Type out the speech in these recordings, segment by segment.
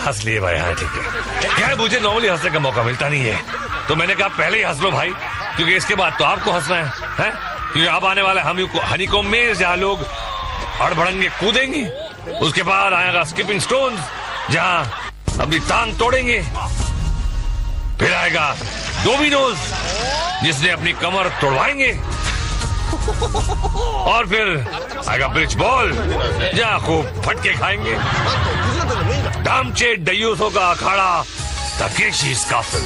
हंस लिए भाई। हाँ ठीक है यार, मुझे नॉर्मली हंसने का मौका मिलता नहीं है, तो मैंने कहा पहले ही हंस लो भाई, क्योंकि इसके बाद तो आपको हंसना है? क्योंकि अब आने वाला हनीकॉम्ब में जहाँ लोग अड़भड़ंगे कूदेंगे, उसके बाद आएगा स्किपिंग स्टोन्स जहाँ अपनी टांग तोड़ेंगे, फिर आएगा डोमिनोज जिसने अपनी कमर तोड़वाएंगे, और फिर आएगा ब्रिज बॉल जहाँ खूब फटके खाएंगे। दामचे डयूसों का अखाड़ा तकेशी's काफिल।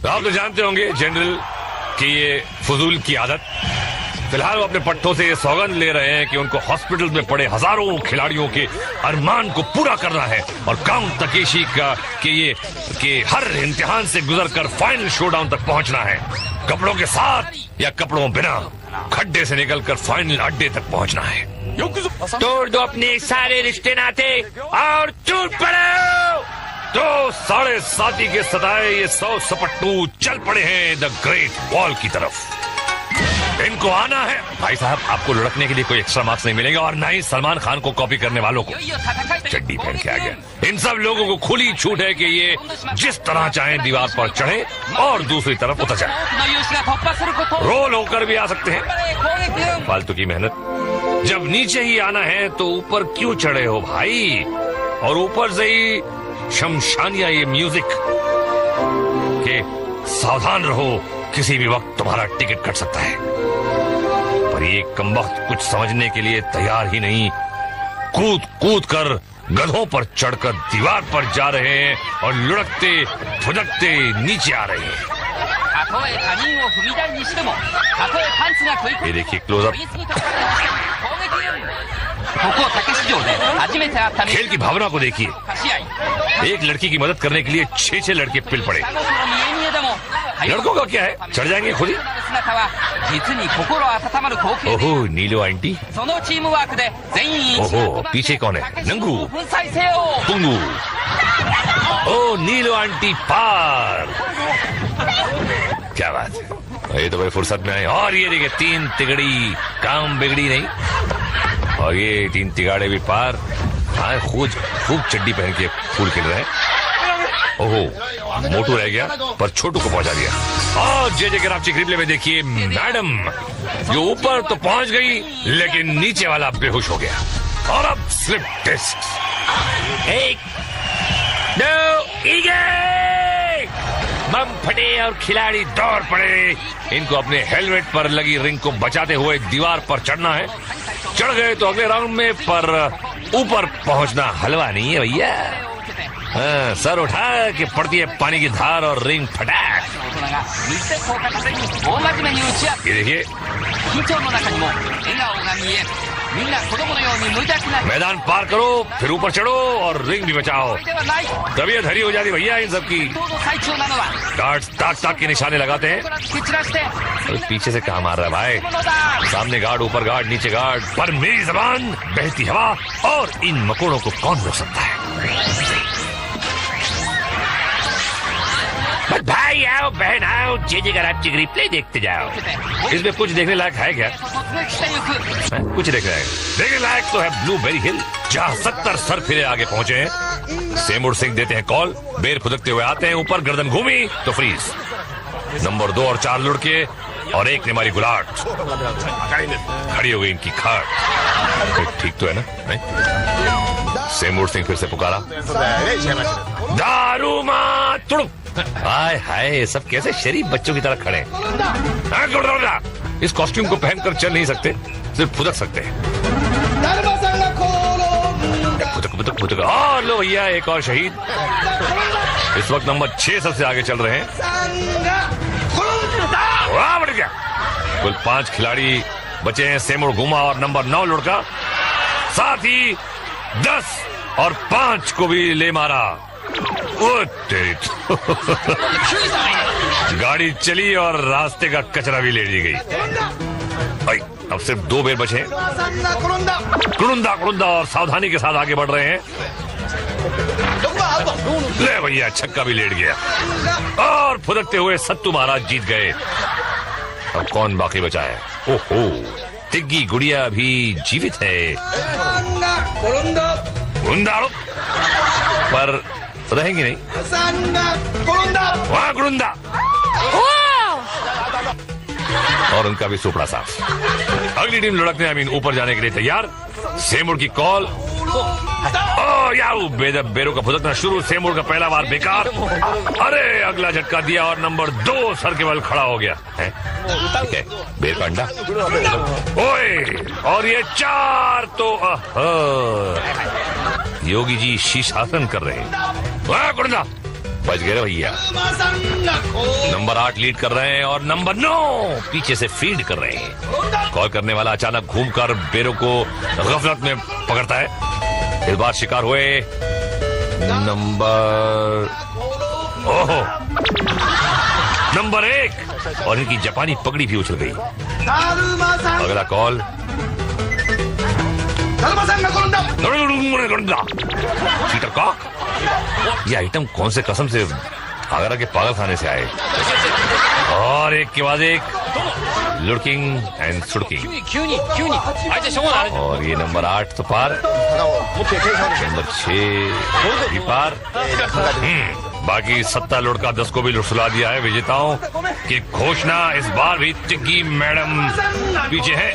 आप तो जानते होंगे जनरल कि ये फजूल की आदत। फिलहाल वो अपने पट्टों से ये सौगंध ले रहे हैं कि उनको हॉस्पिटल में पड़े हजारों खिलाड़ियों के अरमान को पूरा करना है और काउंट तकेशी का कि हर इम्तिहान से गुजरकर फाइनल शोडाउन तक पहुंचना है, कपड़ों के साथ या कपड़ों बिना, खड्डे से निकलकर फाइनल अड्डे तक पहुंचना है। तोड़ दो अपने सारे रिश्ते नाते और टूट पड़ो। तो 7.5 के सताए ये 100 सपट्टू चल पड़े हैं द ग्रेट वॉल की तरफ। इनको आना है। भाई साहब, आपको लुढ़कने के लिए कोई एक्स्ट्रा मार्क्स नहीं मिलेगा, और ना ही सलमान खान को कॉपी करने वालों को। चड्डी पहन के आ गया। इन सब लोगों को खुली छूट है कि ये जिस तरह चाहे दीवार पर चढ़े और दूसरी तरफ उतर जाए। रोल होकर भी आ सकते हैं। फालतू की मेहनत। जब नीचे ही आना है तो ऊपर क्यों चढ़े हो भाई? और ऊपर से ही शमशानिया ये म्यूजिक के सावधान रहो, किसी भी वक्त तुम्हारा टिकट कट सकता है। पर ये कमबख्त कुछ समझने के लिए तैयार ही नहीं। कूद कूद कर गधों पर चढ़कर दीवार पर जा रहे हैं और लुढ़कते फुदकते नीचे आ रहे हैं। ये देखिए क्लोजअप। खेल की भावना को देखिए। एक लड़की की मदद करने के लिए 6 लड़के पिल पड़े। लड़कों का क्या है, चढ़ जाएंगे खुद ही। ओहो, नीलो आंटी। ओहो, पीछे कौन है? नंगू, पुंगू। ओ, नीलो आंटी पार। क्या बात है, ये तो भाई फुर्सत में आए। और ये देखिए 3 तिगड़ी, काम बिगड़ी नहीं। और ये 3 तिगाड़े भी पार। हाँ, खूब चड्डी पहन के फूल खिल रहे हैं। ओहो, मोटू रह गया पर छोटू को पहुंचा दिया। और जे ग्राफ रिप्ले में देखिए मैडम जो ऊपर तो पहुंच गई लेकिन नीचे वाला बेहोश हो गया। और अब स्लिप टेस्ट। 1 2 बम फटे और खिलाड़ी दौड़ पड़े। इनको अपने हेलमेट पर लगी रिंग को बचाते हुए दीवार पर चढ़ना है। चढ़ गए तो अगले राउंड में, पर ऊपर पहुंचना हलवा नहीं है भैया। सर उठा के पड़ती है पानी की धार और रिंग फटाक। ये देखिए, मैदान पार करो फिर ऊपर चढ़ो और रिंग भी बचाओ। तबीयत हरी हो जाती भैया इन सबकी। गार्ड्स ताक के निशाने लगाते हैं। पीछे से कहाँ मार रहा है भाई? सामने गार्ड, ऊपर गार्ड, नीचे गार्ड। पर मेरी जबान, बहती हवा और इन मकोड़ों को कौन रोक सकता है? भाई आओ, बहन आओ, जे ग्राफ रिप्ले देखते जाओ। इसमें कुछ देखने लायक है क्या? कुछ देखने लायक तो है ब्लूबेरी हिल, जहाँ 70 सर फिरे आगे पहुंचे हैं। सेमूर सिंह देते हैं कॉल, बेर फुदकते हुए आते हैं ऊपर, गर्दन घूमी तो फ्रीज। नंबर 2 और 4 लुढ़के और 1 ने मारी गुलाट। खड़ी हो गई इनकी खाट। ठीक तो है ना? नहीं? सेमूर सिंह फिर से पुकारा, दारू मां तुड़ुक। हाय हाय, सब कैसे शरीफ बच्चों की तरह खड़े हैं। इस कॉस्ट्यूम को पहनकर चल नहीं सकते, सिर्फ फुदक सकते हैं। फुदक। और लो भैया, एक और शहीद। इस वक्त नंबर 6 सबसे आगे चल रहे हैं। कुल 5 खिलाड़ी बचे हैं। सेमुर घुमा और नंबर 9 लुढ़का, साथ ही 10 और 5 को भी ले मारा। ओ तेरी तो। गाड़ी चली और रास्ते का कचरा भी ले ली गई। अब सिर्फ 2 बेर बचे। कुरुंदा कुरुंदा और सावधानी के साथ आगे बढ़ रहे हैं। ले भैया, छक्का भी लेट गया और फुदकते हुए सत्तू महाराज जीत गए। अब कौन बाकी बचा है? ओहो, टिग्गी गुड़िया भी जीवित है। पर रहेंगी नहीं। वहां गुरुंदा और उनका भी सुपड़ा साफ। अगली टीम लुढ़कने ऊपर जाने के लिए तैयार। सेमुर की कॉल। बेरों का फुदकना शुरू। सेमुर का पहला बार बेकार। अरे अगला झटका दिया और नंबर 2 सर के बल खड़ा हो गया है। ठीक है, बेर का अंडा। ओए, और ये 4 तो योगी जी शीर्षासन कर रहे हैं। वाह गुरुंदा, बच गए भैया। नंबर 8 लीड कर रहे हैं और नंबर 9 पीछे से फीड कर रहे हैं। कॉल करने वाला अचानक घूमकर बेरों को गफलत में पकड़ता है। इस बार शिकार हुए नंबर 1 और इनकी जापानी पगड़ी भी उछल गई। अगला कॉल। चीटर कॉक, ये आइटम कौन से कसम से आगरा के पागल खाने से आए। और एक के बाद एक लुड़किंग एंड सुड़किंग। और ये नंबर 8 तो पार, नंबर 6 भी पार। बाकी 7 लुड़का 10 को भी लुटसुला दिया है। विजेताओं की घोषणा इस बार भी टिग्गी मैडम पीछे है।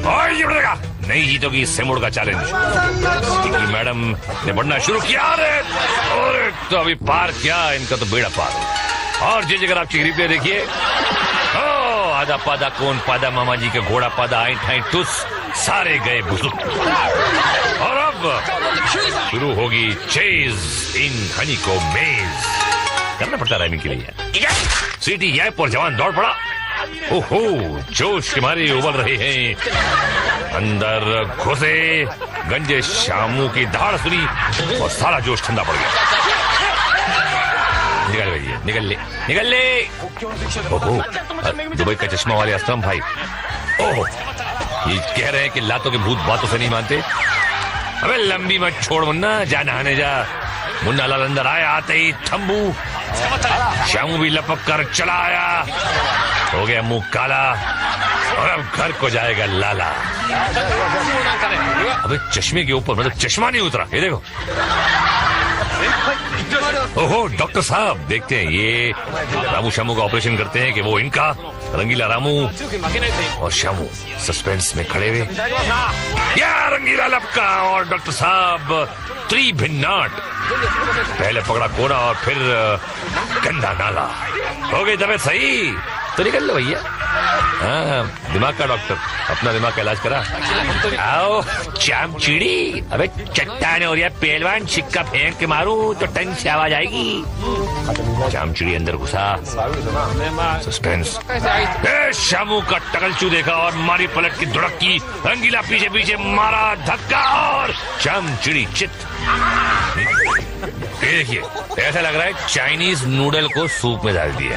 और ये बढ़ेगा, नहीं जीतोगी सेमुर का चैलेंज। टिग्गी मैडम ने बढ़ना शुरू किया। और तो अभी पार क्या, इनका तो बेड़ा पार। और जिस जगह आप चिगरी पे देखिए, आधा पादा कौन पादा मामा जी का घोड़ा पादा आई ठाई टुस, सारे गए बुजुर्ग। और अब शुरू होगी चेज इन हनी को मेज। करना पड़ता राइमिंग के लिए। सीटी यह पर जवान दौड़ पड़ा। ओहो, जोश के मारे उबल रहे हैं। अंदर घुसे, गंजे शामू की धाड़ सुनी और सारा जोश ठंडा पड़ गया। निकल भैया, निकल ले। ओहो, दुबई का चश्मा वाले असलम भाई। ओहो, ये कह रहे हैं कि लातों के भूत बातों से नहीं मानते। अबे लंबी मत छोड़ मुन्ना, जा नहाने जा। मुन्ना लाल अंदर आया, आते ही थम्बू। शामू भी लपक कर चला आया, हो गया मुंह काला और अब घर को जाएगा लाला। अबे चश्मे के ऊपर मतलब चश्मा नहीं उतरा, ये देखो। ओहो डॉक्टर साहब, देखते हैं ये रामू शामू का ऑपरेशन करते हैं कि वो इनका। रंगीला रामू और शामू सस्पेंस में खड़े हुए। या रंगीला लपका और डॉक्टर साहब त्रिभिन्नाट। पहले पकड़ा कोना और फिर गंदा नाला। हो गई तबीयत सही तो निकल लो भैया। हाँ, दिमाग का डॉक्टर, अपना दिमाग का इलाज करा। आओ चामचिड़ी। अबे चट्टान और पहलवान, सिक्का फेंक के मारू तो टंग से आवाज आएगी। चामचिड़ी अंदर घुसा। सस्पेंस। शामू का टकलचू देखा और मारी पलट की धुड़क की। रंगीला पीछे पीछे मारा धक्का और चामचिड़ी चित। ये देखिए, ऐसा लग रहा है चाइनीज नूडल को सूप में डाल दिया।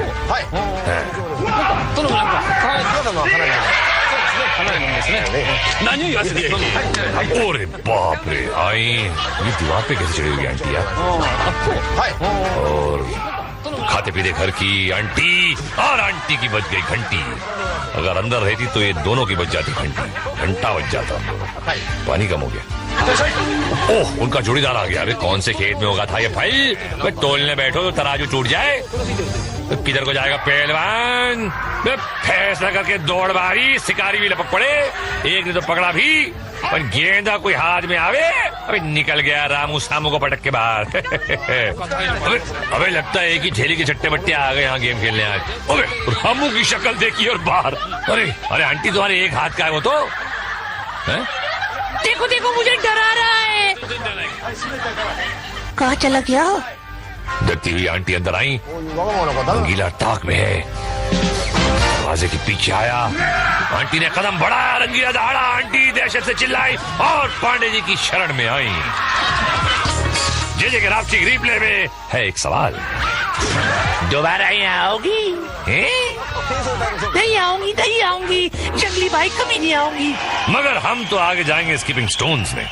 अरे बाप रे, आई ये दीवार पे कैसे चढ़ी हुई आंटी यार। और खाते पीते घर की आंटी, और आंटी की बज गई घंटी। अगर अंदर रहती तो ये दोनों की बज जाती घंटी, घंटा बज जाता। पानी कम हो गया। ओह, उनका जोड़ीदार आ गया। अरे कौन से खेत में होगा था ये भाई? तोलने बैठो तो तराजू टूट जाए। तो किधर को जाएगा पहलवान? फैसला करके दौड़ बारी, शिकारी भी लपक पड़े। एक ने तो पकड़ा भी, पर गेंदा कोई हाथ में आवे, अबे निकल गया रामू सामू को पटक के बाहर। अबे लगता है कि झेली के छट्टे बट्टे आ गए यहाँ गेम खेलने आज। अबे रामू की शक्ल देखी और बाहर। अरे आंटी तुम्हारे एक हाथ का है वो तो है? देखो देखो, मुझे डरा रहा है। कहाँ चला गया? डरती हुई आंटी अंदर आई। रंगीला ताक में है। दरवाजे के पीछे आया। आंटी ने कदम बढ़ाया, रंगीला दहाड़ा आंटी दहशत से चिल्लाई और पांडे जी की शरण में आई। जे के रावची रिप्ले में है एक सवाल, दोबारा यहाँ आओगी? नहीं आऊंगी, नहीं आऊंगी, जंगली भाई कभी नहीं आऊंगी। मगर हम तो आगे जाएंगे स्कीपिंग स्टोन्स में।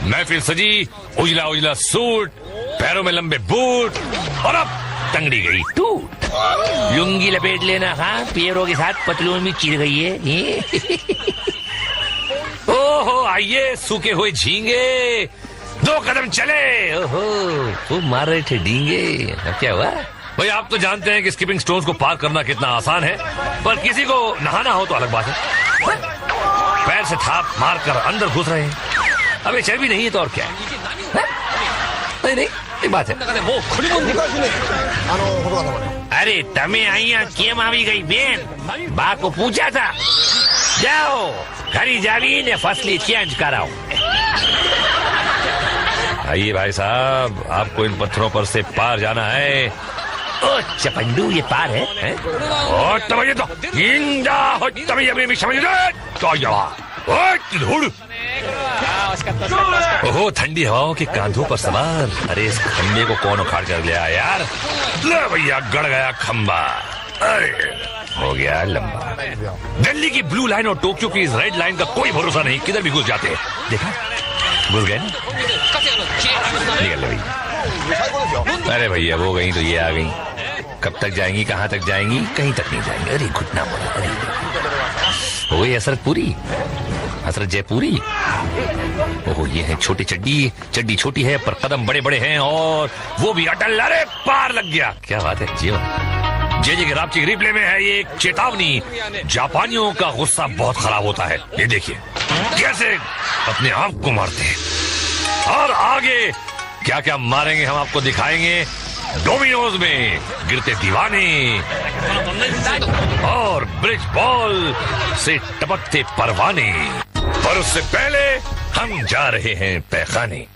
महफिल सजी, उजला उजला सूट, पैरों में लंबे बूट और अब टंगड़ी गई टूट। लुंगी लपेट लेना, हाँ, पैरों के साथ पतलून भी चिर गई है। ओहो, आइए सूखे हुए झींगे, 2 कदम चले। ओहो, वो मार रहे थे डींगे, अब क्या हुआ? भाई आप तो जानते हैं कि स्कीपिंग स्टोन्स को पार करना कितना आसान है, पर किसी को नहाना हो तो अलग बात है। पैर से थाप मारकर अंदर घुस रहे हैं। अबे चर्बी नहीं है तो और क्या है? नहीं नहीं, एक बात है। अरे तमे आइया केम आवी गई बेन? बा को पूछा था, जाओ घरी जावी ने फसली चेंज कराओ। आइए भाई साहब, आपको इन पत्थरों पर से पार जाना है। ओ चपंडू, ये पार है? और तब तो इंजा हो, तब ये भी समझ ले तो धूड़। ओहो, ठंडी हवाओं के कांधों पर सवार। अरे इस खंबे को कौन उखाड़ कर ले आया यार? ले भैया, गड़ गया खंबा। अरे हो गया लंबा। दिल्ली की ब्लू लाइन और टोक्यो की इस रेड लाइन का कोई भरोसा नहीं, किधर भी घुस जाते हैं। देखा, घुस गए ना? निकल भैया। अरे भैया वो गई तो ये आ गई। कब तक जाएंगी, कहाँ तक जाएंगी? कहीं तक नहीं जाएंगी। अरे घुटना बोला। अरे हो गई हसरत पूरी, हसरत जयपुरी। ओहो, ये है छोटी चड्डी, चड्डी छोटी है पर कदम बड़े बड़े हैं और वो भी अटल। अरे पार लग गया, क्या बात है जीवन। जे के रावची रिप्ले में है ये एक चेतावनी। जापानियों का गुस्सा बहुत खराब होता है। ये देखिए कैसे अपने आप को मारते हैं और आगे क्या क्या मारेंगे हम आपको दिखाएंगे। डोमिनोज में गिरते दीवाने और ब्रिज बॉल से टपकते परवाने। पर उससे पहले हम जा रहे हैं पैखाने।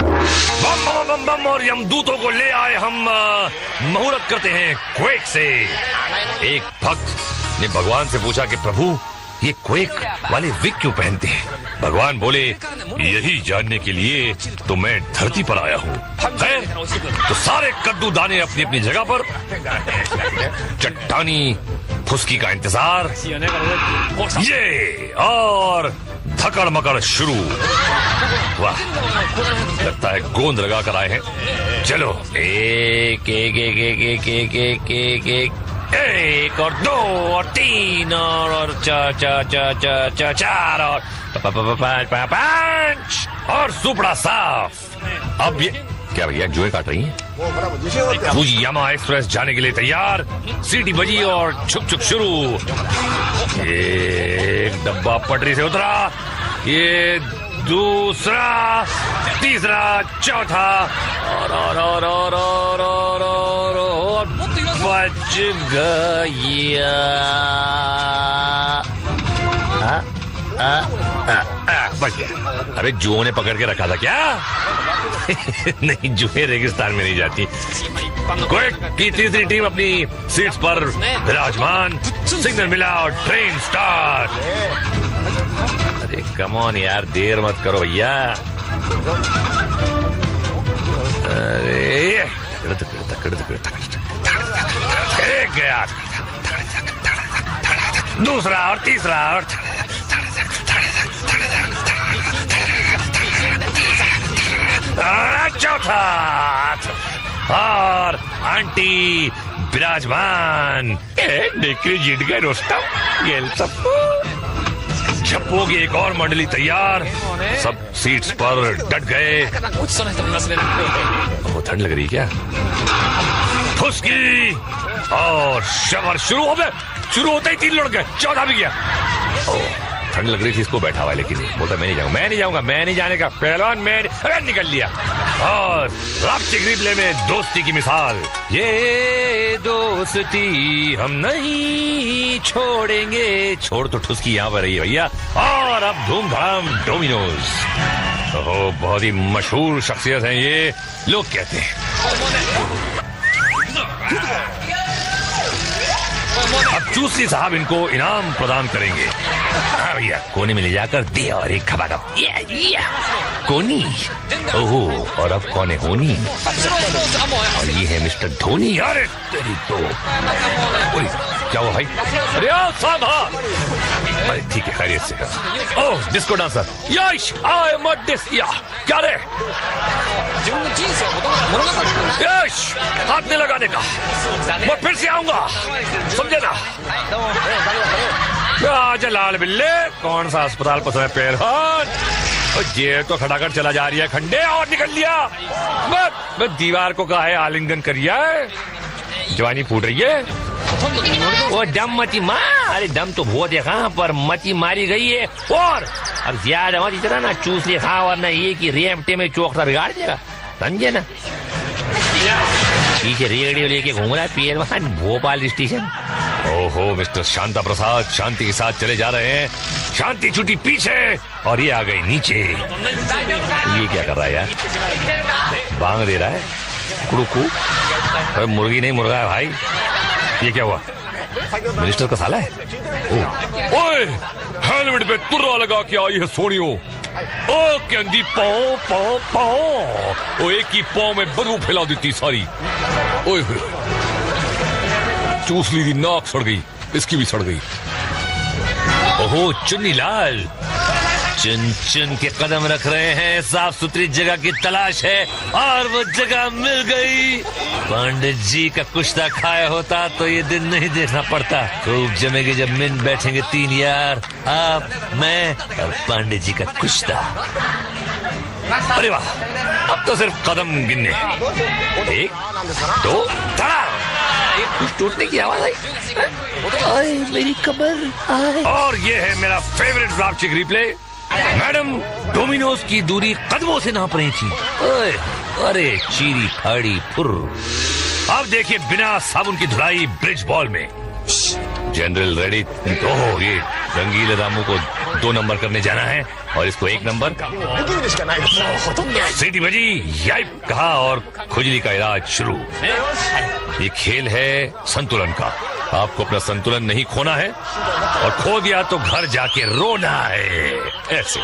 बम बम बम बम और यमदूतों को ले आए हम। मुहूर्त करते हैं क्वेक से। एक भक्त ने भगवान से पूछा कि प्रभु ये क्वेक वाले विग क्यों पहनते हैं? भगवान बोले यही जानने के लिए तो मैं धरती पर आया हूँ। तो सारे कद्दू दाने अपनी अपनी जगह पर, चट्टानी फुसकी का इंतजार, ये और धकड़ मकड़ शुरू। वाह, लगता है गोंद लगा कर आए हैं। चलो एक एक एक एक एक एक एक एक एक एक और 2 और 3 और 4 और 5 और सुपड़ा साफ। अब ये क्या भैया जुए काट रही हैं? फुजियामा एक्सप्रेस जाने के लिए तैयार। सीटी बजी और छुक छुक शुरू। एक डब्बा पटरी से उतरा, ये दूसरा, तीसरा, चौथा और बच गया। बच गया। अरे जुओं ने पकड़ के रखा था क्या? नहीं, जुए रेगिस्तान में नहीं जाती। क्वेक की तीसरी टीम अपनी सीट्स पर विराजमान। सिग्नल मिला और ट्रेन स्टार्ट। अरे कम ऑन यार, देर मत करो भैया। अरे एक गया, दूसरा और तीसरा और चौथा और आंटी विराजमान। जीत गए रोस्टम। ये सब झप्पो की एक और मंडली तैयार। सब सीट्स पर डट गए। वो ठंड लग रही क्या? फुसकी और शवर शुरू हो गए। शुरू होते ही 3 लड़ गए, 14 भी गया। ठंड लग रही थी इसको, बैठा हुआ लेकिन बोलता मैं नहीं जाऊंगा, मैं नहीं जाऊंगा, मैं नहीं जाने का। पहलवान मैं अरे निकल लिया। और रावची रिप्ले में दोस्ती की मिसाल। ये दोस्ती हम नहीं छोड़ेंगे। छोड़ तो ठुसकी यहाँ पर रही है भैया। और अब धूमधाम डोमिनोज। ओहो, बहुत ही मशहूर शख्सियत है ये, लोग कहते हैं। चूसी साहब इनको इनाम प्रदान करेंगे। हाँ भैया, कोने में ले जाकर दे और एक खबा दो। कोनी, ओहो, और अब कौन है होनी? और ये है मिस्टर धोनी। अरे तेरी तो, क्या हुआ भाई? अरे साहब, अरे ठीक है, खैरियत से। Oh, disco dancer, Yash, I am a disco. क्या रे यश, हाथ नहीं लगाने का, मैं फिर से आऊंगा, समझे ना? आजा लाल बिल्ले, कौन सा अस्पताल पसंद है पैर हाथ? ये तो खड़ाकर चला जा रही है खंडे, और निकल लिया। मैं दीवार को कहा है आलिंगन करिया है, जवानी फूट रही है। वो दम मची माँ, अरे दम तो बहुत है हाँ, पर मची मारी गई है। और अब ज्यादा मत इतना ना चूस ले खा, वरना ये कि रेमटे में चौकसा बिगाड़ देगा, समझे ना? पीछे रेडियो लेके घूम रहा है पहलवान, भोपाल स्टेशन। ओहो मिस्टर शांता प्रसाद, शांति के साथ चले जा रहे हैं, शांति छुट्टी पीछे, और ये आ गई नीचे। ये क्या कर रहा है यार? बांग दे रहा है, कुड़ुकू। अरे मुर्गी नहीं मुर्गा है भाई। ये क्या हुआ? मिनिस्टर का साला है? ओए, हेलमेट पे तुर्रा लगा के आई है सोनियो। ओ कहती पाओ पाओ पाओ, ओ एक ही पाओ में बदबू फैला देती सारी। ओए चूस ली थी, नाक सड़ गई, इसकी भी सड़ गई। ओहो चुन्नी लाल, चुन चुन के कदम रख रहे हैं, साफ सुथरी जगह की तलाश है, और वो जगह मिल गई। पंडित जी का कुश्ता खाया होता तो ये दिन नहीं देखना पड़ता। खूब जमेगी जब मिल बैठेंगे तीन यार, आप, मैं और पंडित जी का कुश्ता। अरे वाह, अब तो सिर्फ कदम गिनने। एक, दो, धड़ा, कुछ टूटने की आवाज आई। आए मेरी कमर। और ये है मेरा favourite drastic replay. Madam Domino's की दूरी कदमों से नाप रही थी। अरे चीरी फाड़ी फुर। अब देखिए बिना साबुन की धुलाई ब्रिज बॉल में। General ready. ओह, ये रंगीले रामू को 2 नंबर करने जाना है और इसको 1 नंबर। सीटी बजी, याइप कहा और खुजली का इलाज शुरू। ये खेल है संतुलन का। आपको अपना संतुलन नहीं खोना है, और खो दिया तो घर जाके रोना है। ऐसे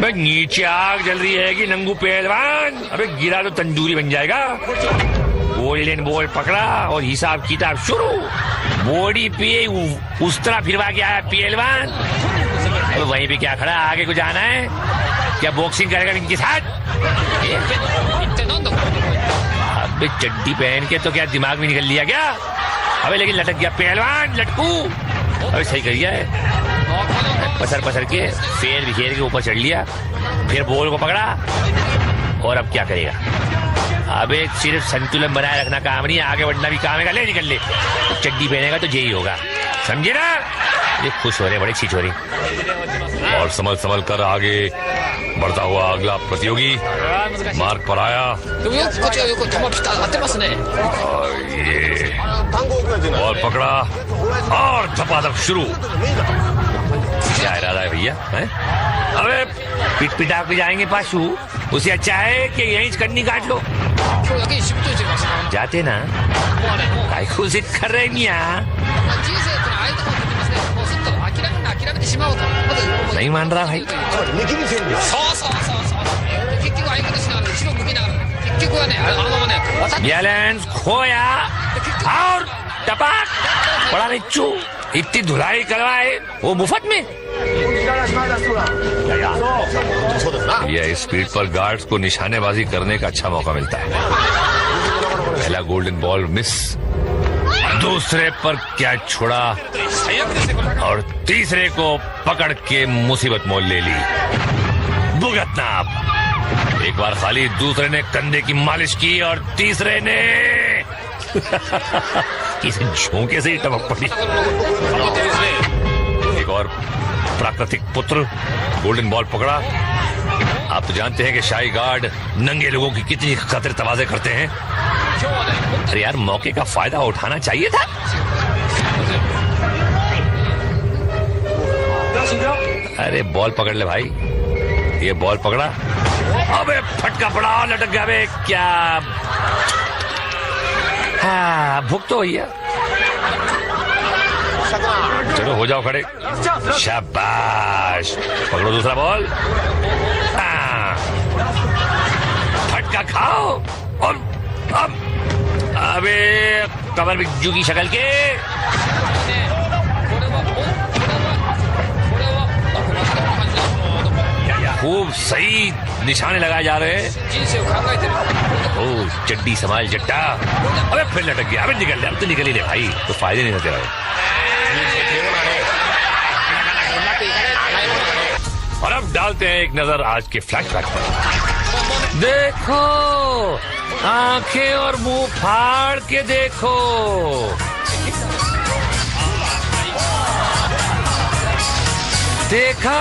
भाई, नीचे आग जल रही है कि नंगू पहलवान? अबे गिरा तो तंदूरी बन जाएगा। गोल्डन बॉल पकड़ा और हिसाब किताब शुरू। बॉडी पे उस तरह फिरवा के आया पहलवान। तो वहीं पे क्या खड़ा, आगे को जाना है क्या? बॉक्सिंग करेगा इनके साथ? अबे चड्डी पहन के तो क्या दिमाग में निकल लिया क्या? अबे लेकिन लटक गया पहलवान, लटकू। अबे सही कर गया है, पसर पसर के फेर बिखेर के ऊपर चढ़ लिया, फिर बॉल को पकड़ा। और अब क्या करेगा? अबे सिर्फ संतुलन बनाए रखना काम नहीं, आगे बढ़ना भी काम है। ले निकल ले, चड्डी पहनेगा तो यही होगा, समझे ना? ये खुश हो रहे, बड़े छिछोरे। और संभल संभल कर आगे बढ़ता हुआ अगला प्रतियोगी मार्ग पर आया। ये बॉल पकड़ा और धपाधप शुरू। क्या इरादा है भैया? अबे पिट पिटा के जाएंगे पाशु, उसे अच्छा है कि यहीं कन्नी काट लो। जाते ना, काय खुशी कर रहे मियां? नहीं मान रहा भाई। बैलेंस खोया और टपाक बड़ा निच्चू। इतनी धुलाई करवाए वो मुफ्त में। यह स्पीड पर गार्ड्स को निशानेबाजी करने का अच्छा मौका मिलता है। पहला गोल्डन बॉल मिस, दूसरे पर कैच छोड़ा और तीसरे को पकड़ के मुसीबत मोल ले ली। भुगतना आप। एक बार खाली, दूसरे ने कंधे की मालिश की और तीसरे ने किसी झोंके से ही टपक पड़ी। एक और प्राकृतिक पुत्र गोल्डन बॉल पकड़ा। आप तो जानते हैं कि शाही गार्ड नंगे लोगों की कितनी खतरे तवाज़े करते हैं। अरे यार, मौके का फायदा उठाना चाहिए था। अरे बॉल पकड़ ले भाई, ये बॉल पकड़ा। अबे फटका पड़ा और लटक गया। अबे क्या, हाँ भुगतो भैया। चलो हो जाओ खड़े। शाबाश, पकड़ो दूसरा बॉल। फटका खाओ और अब अबे कमर बिज्जू की शक्ल के। खूब सही निशाने लगाए जा रहे हैं। ओ चड्डी संभाल जट्टा। अबे फिर लटक गया। अबे निकल ले, अब तो निकल ही ले भाई, तो फायदे नहीं होते रहे। और अब डालते हैं एक नजर आज के फ्लैशबैक पर। देखो, आंखें और मुंह फाड़ के देखो। देखा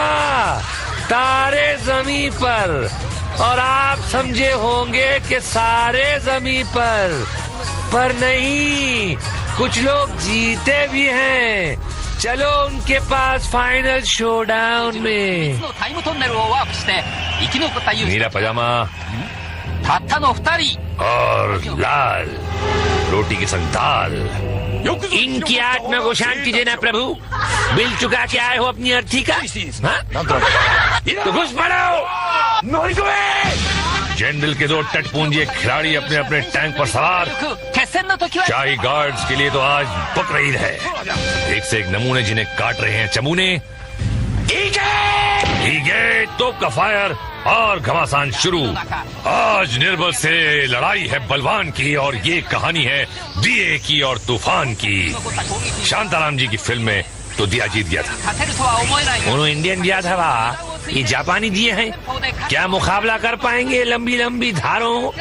तारे जमीन पर, और आप समझे होंगे कि सारे जमीन पर नहीं, कुछ लोग जीते भी हैं। चलो उनके पास फाइनल शोडाउन में। नीला पजामा और लाल रोटी के संग दाल। इनकी आत्मा को शांति देना प्रभु। बिल चुका के आए हो अपनी अर्थी का? तो घुस पड़ो। जनरल के दो टटपूंजे खिलाड़ी अपने अपने टैंक पर सवार। शाही गार्ड्स के लिए तो आज बकरीद है। एक से एक नमूने जिन्हें काट रहे हैं चमूने। ठीक है, तोप का फायर और घमासान शुरू। आज निर्बल से लड़ाई है बलवान की, और ये कहानी है दिए की और तूफान की। शांताराम जी की फिल्म में तो दिया जीत गया था। उन्होंने इंडियन दिया था, वाह। ये जापानी दिए हैं, क्या मुकाबला कर पाएंगे लंबी लंबी धारों?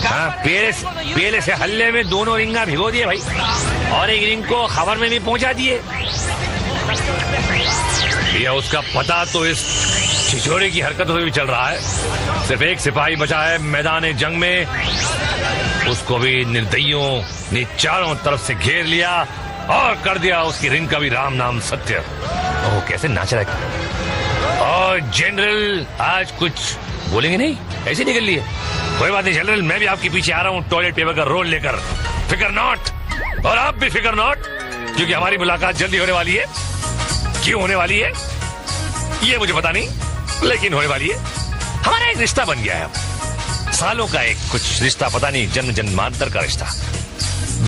हाँ, पेले से हल्ले में दोनों रिंगा भिगो दिए भाई, और एक रिंग को खबर में भी पहुंचा दिए। या उसका पता तो इस छिछोरे की हरकतों से भी चल रहा है। सिर्फ एक सिपाही बचा है मैदान जंग में, उसको भी निर्दयियों ने चारों तरफ से घेर लिया और कर दिया उसकी रिंग का भी राम नाम सत्य। ओह, कैसे नाच रहा है। और जनरल आज कुछ बोलेंगे नहीं, ऐसे निकल लिए। कोई बात नहीं जनरल, मैं भी आपके पीछे आ रहा हूँ टॉयलेट पेपर का रोल लेकर। फिकर नॉट, और आप भी फिकर नॉट, क्योंकि हमारी मुलाकात जल्दी होने वाली है। क्यों होने वाली है ये मुझे पता नहीं, लेकिन होने वाली है। हमारा एक रिश्ता बन गया है, सालों का एक कुछ रिश्ता, पता नहीं जन्म जन्मांतर का रिश्ता।